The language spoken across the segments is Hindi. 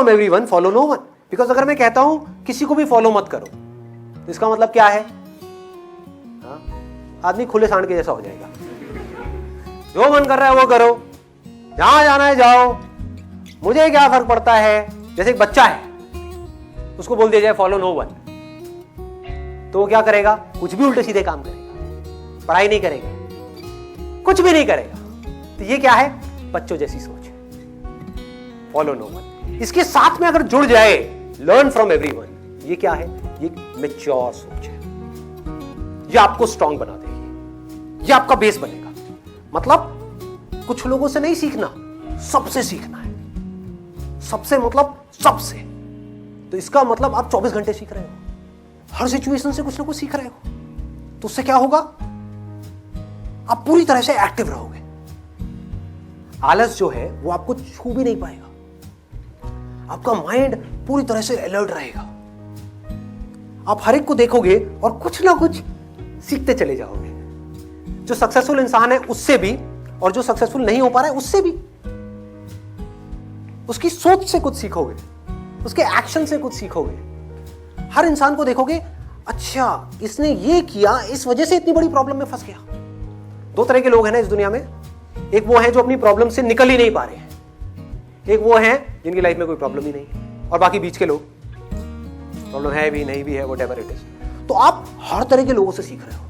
Everyone, follow no one. Because अगर मैं कहता हूं किसी को भी फॉलो मत करो, तो इसका मतलब क्या है? आदमी खुले सांड के जैसा हो जाएगा। जो मन कर रहा है वो करो, जहां जाना है जाओ, मुझे क्या फर्क पड़ता है। जैसे एक बच्चा है, उसको बोल दिया जाए फॉलो नो वन, तो वो क्या करेगा? कुछ भी उल्टे सीधे काम करेगा, पढ़ाई नहीं करेगा, कुछ भी नहीं करेगा। तो ये क्या है? बच्चों जैसी सोच है, फॉलो नो वन। इसके साथ में अगर जुड़ जाए लर्न फ्रॉम एवरीवन, ये क्या है? ये मैच्योर सोच है। ये आपको स्ट्रांग बना देगी, ये आपका बेस बनेगा। मतलब कुछ लोगों से नहीं सीखना, सबसे सीखना है। सबसे मतलब सबसे। तो इसका मतलब आप 24 घंटे सीख रहे हो, हर सिचुएशन से कुछ ना कुछ सीख रहे हो। तो उससे क्या होगा? आप पूरी तरह से एक्टिव रहोगे। आलस जो है वो आपको छू भी नहीं पाएगा। आपका माइंड पूरी तरह से अलर्ट रहेगा। आप हर एक को देखोगे और कुछ ना कुछ सीखते चले जाओगे। जो सक्सेसफुल इंसान है उससे भी, और जो सक्सेसफुल नहीं हो पा रहा है उससे भी। उसकी सोच से कुछ सीखोगे, उसके एक्शन से कुछ सीखोगे। हर इंसान को देखोगे, अच्छा इसने ये किया, इस वजह से इतनी बड़ी प्रॉब्लम में फंस गया। दो तरह के लोग हैं ना इस दुनिया में। एक वो हैं जो अपनी प्रॉब्लम से निकल ही नहीं पा रहे हैं, एक वो हैं जिनकी लाइफ में कोई प्रॉब्लम ही नहीं, और बाकी बीच के लोग, प्रॉब्लम है भी नहीं भी है, व्हाटएवर इट इज। तो आप हर तरह के लोगों से सीख रहे हो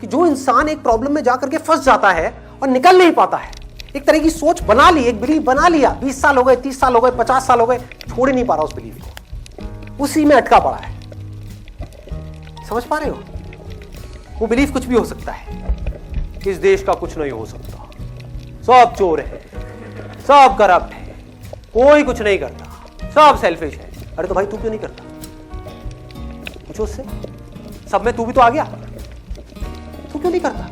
कि जो इंसान एक प्रॉब्लम में जाकर के फंस जाता है और निकल नहीं पाता है, एक तरह की सोच बना ली, एक बिलीफ बना लिया, 20 साल हो गए, 30 साल हो गए, 50 साल हो गए, छोड़ ही नहीं पा रहा उस बिलीफ को, उसी में अटका पड़ा है। समझ पा रहे हो? वो बिलीफ कुछ भी हो सकता है। इस देश का कुछ नहीं हो सकता, सब चोर है, सब करप्ट है, कोई कुछ नहीं करता, सब सेल्फिश है। अरे तो भाई तू क्यों नहीं करता? पूछो उससे। सब में तू भी तो आ गया, तू क्यों नहीं करता?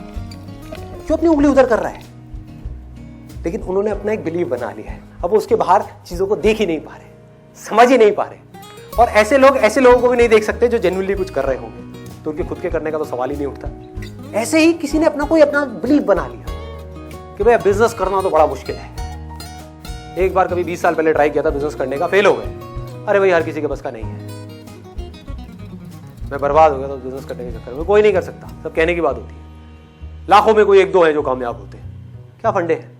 क्यों अपनी उंगली उधर कर रहा है? लेकिन उन्होंने अपना एक बिलीव बना लिया है। अब वो उसके बाहर चीजों को देख ही नहीं पा रहे, समझ ही नहीं पा रहे। और ऐसे लोगों को भी नहीं देख सकते जो जेन्युइनली कुछ कर रहे होंगे, तो उनके खुद के करने का तो सवाल ही नहीं उठता। ऐसे ही किसी ने अपना बिलीव बना लिया कि भाई बिजनेस करना तो बड़ा मुश्किल है। एक बार कभी 20 साल पहले ट्राई किया था बिजनेस करने का, फेल हो गए। अरे भाई हर किसी के बस का नहीं है, मैं बर्बाद हो गया तो बिजनेस करने के चक्कर में। कोई नहीं कर सकता, सब कहने की बात होती है। लाखों में कोई एक दो है जो कामयाब होते हैं। क्या फंडे है?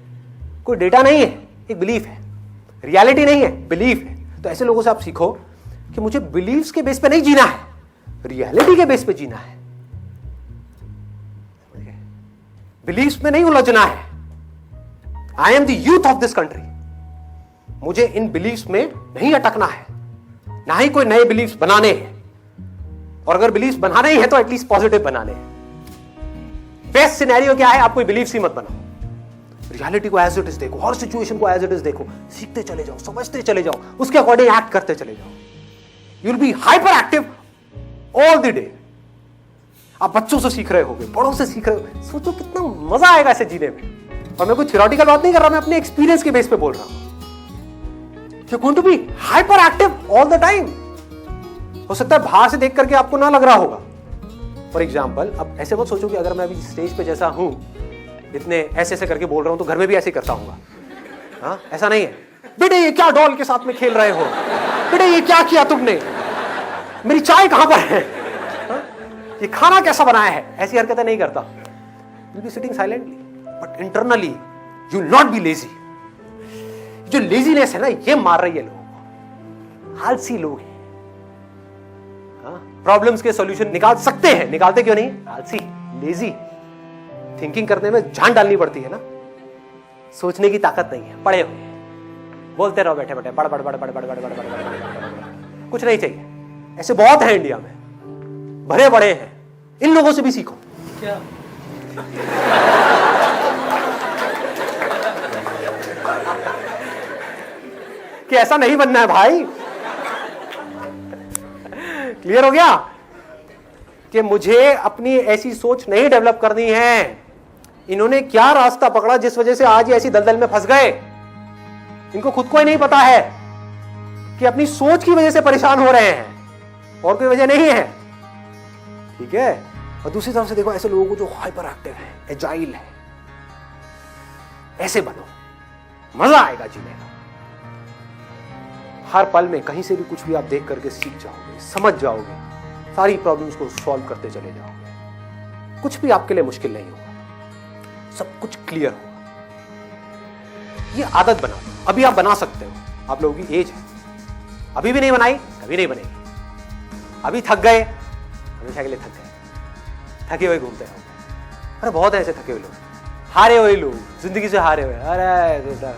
कोई डेटा नहीं है, एक बिलीफ है। रियलिटी नहीं है, बिलीफ है। तो ऐसे लोगों से आप सीखो कि मुझे बिलीव्स के बेस पे नहीं जीना है, रियलिटी के बेस पे जीना है। बिलीव्स में नहीं उलझना है। I am the youth of this country. मुझे इन बिलीव्स में नहीं अटकना है, ना ही कोई नए बिलीव्स बनाने हैं। और अगर बिलीव्स बनाने ही है तो एटलीस्ट पॉजिटिव बनाने हैं। बेस्ट सिनेरियो क्या है? आप कोई बिलीव्स ही मत बनाओ, रियलिटी को एज इट इज देखो, हर सिचुएशन को एज इट इज देखो, सीखते चले जाओ, समझते चले जाओ, उसके अकॉर्डिंग एक्ट करते चले जाओ। You will be hyper active all the day. आप बच्चों से सीख रहे होगे, बड़ों से सीख रहे हो। सोचो कितना मजा आएगा ऐसे जीने में। और मैं कोई थ्योरेटिकल बात नहीं कर रहा, मैं अपने एक्सपीरियंस के बेस पे बोल रहा हूं। You going to be hyper active all the time. हो सकता है बाहर से देख करके आपको ना लग रहा होगा। फॉर एग्जाम्पल, अब ऐसे मत सोचो कि अगर मैं अभी स्टेज पे जैसा हूं, इतने ऐसे करके बोल रहा हूं, तो घर में भी ऐसे करता हूँ। हाँ, ऐसा नहीं है। बेटे ये क्या डॉल के साथ में खेल रहे हो? बेटे ये क्या किया तुमने? मेरी चाय कहां पर है? ये खाना कैसा बनाया है? ऐसी हरकतें नहीं करता। You'll be sitting silently, but internally you will not be lazy. जो लेजीनेस है ना, ये मार रही है लोगों को। आलसी लोग हैं। प्रॉब्लम्स के सॉल्यूशन निकाल सकते हैं, निकालते क्यों नहीं? आलसी, लेजी। थिंकिंग करने में जान डालनी पड़ती है ना, सोचने की ताकत नहीं है। पढ़े हुए बोलते रहो, बैठे बैठे बड़ बड़ बड़ बड़ बड़ बड़ बड़ बड़, कुछ नहीं चाहिए। ऐसे बहुत है इंडिया में, भरे बड़े हैं। इन लोगों से भी सीखो। क्या? कि ऐसा नहीं बनना है भाई। क्लियर हो गया कि मुझे अपनी ऐसी सोच नहीं डेवलप करनी है। इन्होंने क्या रास्ता पकड़ा जिस वजह से आज ये ऐसी दलदल में फंस गए? इनको खुद को ही नहीं पता है कि अपनी सोच की वजह से परेशान हो रहे हैं, और कोई वजह नहीं है। ठीक है? और दूसरी तरफ से देखो ऐसे लोगों को जो हाइपर एक्टिव है, एजाइल है, ऐसे बनो, मजा आएगा जीने का। हर पल में कहीं से भी कुछ भी आप देख करके सीख जाओगे, समझ जाओगे, सारी प्रॉब्लम्स को सॉल्व करते चले जाओगे। कुछ भी आपके लिए मुश्किल नहीं होगा, सब कुछ क्लियर होगा। ये आदत बना लो, अभी आप बना सकते हो। आप लोगों की एज है, अभी भी नहीं बनाई, कभी नहीं बनेगी। अभी थक गए, हमेशा के लिए थक गए, थके हुए घूमते रहो। अरे बहुत ऐसे थके हुए लोग, हारे हुए लोग, जिंदगी से हारे हुए। अरे बेटा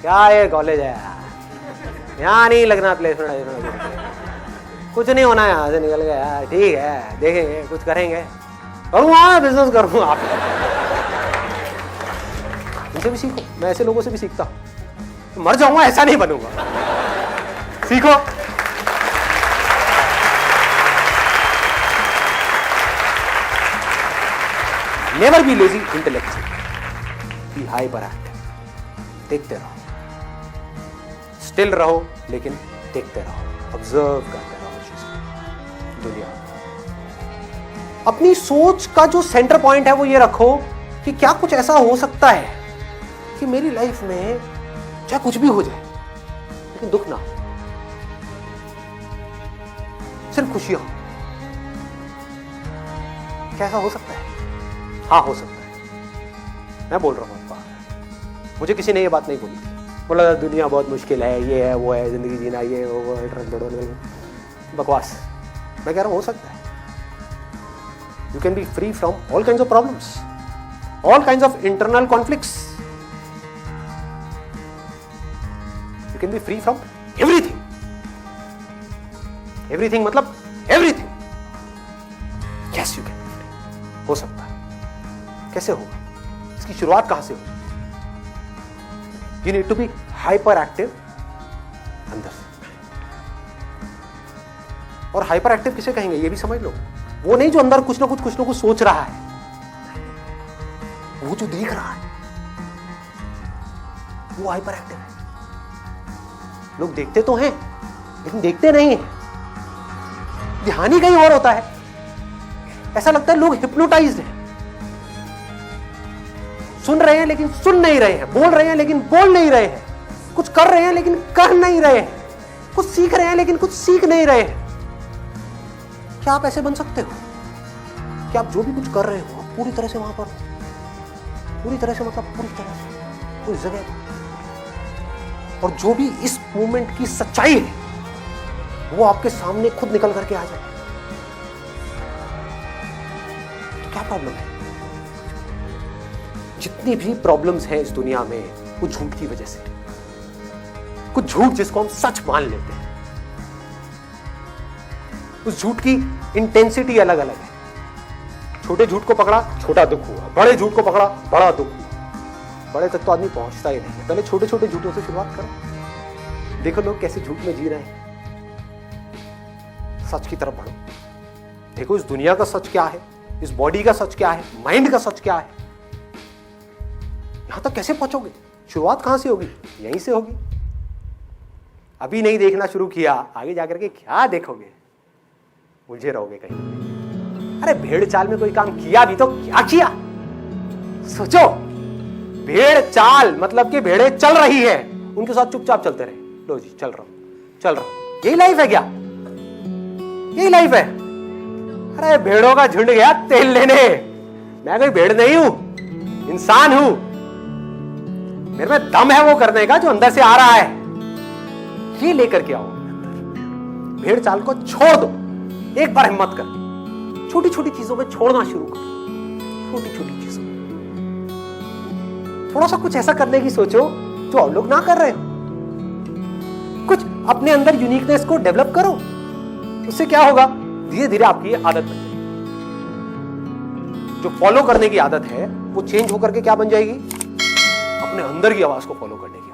क्या ये कॉलेज है यार, यहाँ नहीं लगना प्लेसमेंट, कुछ नहीं होना यहाँ से निकल गया यार। ठीक है, देखेंगे, कुछ करेंगे, करूँगा बिजनेस करूँगा। आप उनसे भी सीखो, मैं ऐसे लोगों से भी सीखता हूँ। मर जाऊंगा ऐसा नहीं बनूंगा, सीखो। Never be lazy intellectual, be hyper active. देखते रहो, स्टिल रहो, लेकिन देखते रहो, ऑब्जर्व करते रहो चीजें, दुनिया। अपनी सोच का जो सेंटर पॉइंट है वो ये रखो कि क्या कुछ ऐसा हो सकता है कि मेरी लाइफ में चाहे कुछ भी हो जाए लेकिन दुख ना हो, सिर्फ खुशियां हो। कैसा हो सकता है? हाँ हो सकता है। मैं बोल रहा हूं आपको, मुझे किसी ने ये बात नहीं बोली थी। बोला दुनिया बहुत मुश्किल है, ये है वो है, जिंदगी जीना ये वो, बकवास। मैं कह रहा हूं हो सकता है। You can be free from all kinds of problems, all kinds of internal conflicts. You can be free from everything. Everything मतलब everything. Yes, you can. हो सकता है। कैसे होगा? इसकी शुरुआत कहां से होगी? You need to be hyper active अंदर से। और हाइपर एक्टिव किसे कहेंगे ये भी समझ लो। वो नहीं जो अंदर कुछ ना कुछ सोच रहा है, वो जो देख रहा है वो हाइपर एक्टिव है। लोग देखते तो हैं लेकिन देखते नहीं हैं, ध्यान ही कहीं और होता है। ऐसा लगता है लोग हिप्नोटाइज्ड हैं, सुन रहे हैं लेकिन सुन नहीं रहे हैं, बोल रहे हैं लेकिन बोल नहीं रहे हैं, कुछ कर रहे हैं लेकिन कर नहीं रहे हैं, कुछ सीख रहे हैं लेकिन कुछ सीख नहीं रहे हैं। क्या आप ऐसे बन सकते हो कि आप जो भी कुछ कर रहे हो पूरी तरह से वहां पर, पूरी तरह से मतलब पूरी तरह से उस जगह पर, और जो भी इस मूवमेंट की सच्चाई है वो आपके सामने खुद निकल करके आ जाए? तो क्या प्रॉब्लम है? जितनी भी प्रॉब्लम्स हैं इस दुनिया में वो झूठ की वजह से, कुछ झूठ जिसको हम सच मान लेते हैं। उस झूठ की इंटेंसिटी अलग अलग है। छोटे झूठ को पकड़ा, छोटा दुख हुआ, बड़े झूठ को पकड़ा, बड़ा दुख हुआ। बड़े तक तो आदमी पहुंचता ही नहीं है। पहले छोटे छोटे झूठों से शुरुआत करो, देखो लोग कैसे झूठ में जी रहे हैं। सच की तरफ बढ़ो, देखो इस दुनिया का सच क्या है, इस बॉडी का सच क्या है, माइंड का सच क्या है। यहां तक कैसे पहुंचोगे? शुरुआत कहां से होगी? यहीं से होगी। अभी नहीं देखना शुरू किया, आगे जाकर के क्या देखोगे? उलझे रहोगे कहीं। अरे भेड़ चाल में कोई काम किया भी तो क्या किया? सोचो, भेड़ चाल मतलब कि भेड़े चल रही है, उनके साथ चुपचाप चलते रहे। लो जी चल रहा हूं, चल रहा हूं। यही लाइफ है क्या? यही लाइफ है? अरे भेड़ों का झुंड गया तेल लेने। मैं कोई भेड़ नहीं हूं, इंसान हूं। मेरे में दम है वो करने का जो अंदर से आ रहा है, ये लेकर के आओ। भेड़ चाल को छोड़ दो, एक बार हिम्मत करके छोटी छोटी चीजों में छोड़ना शुरू करो। छोटी छोटी चीजों में थोड़ा सा कुछ ऐसा करने की सोचो जो और लोग ना कर रहे हो। कुछ अपने अंदर यूनिकनेस को डेवलप करो। उससे क्या होगा? धीरे धीरे आपकी ये आदत बन जाएगी। जो फॉलो करने की आदत है वो चेंज होकर के क्या बन जाएगी? अपने अंदर की आवाज को फॉलो करने की।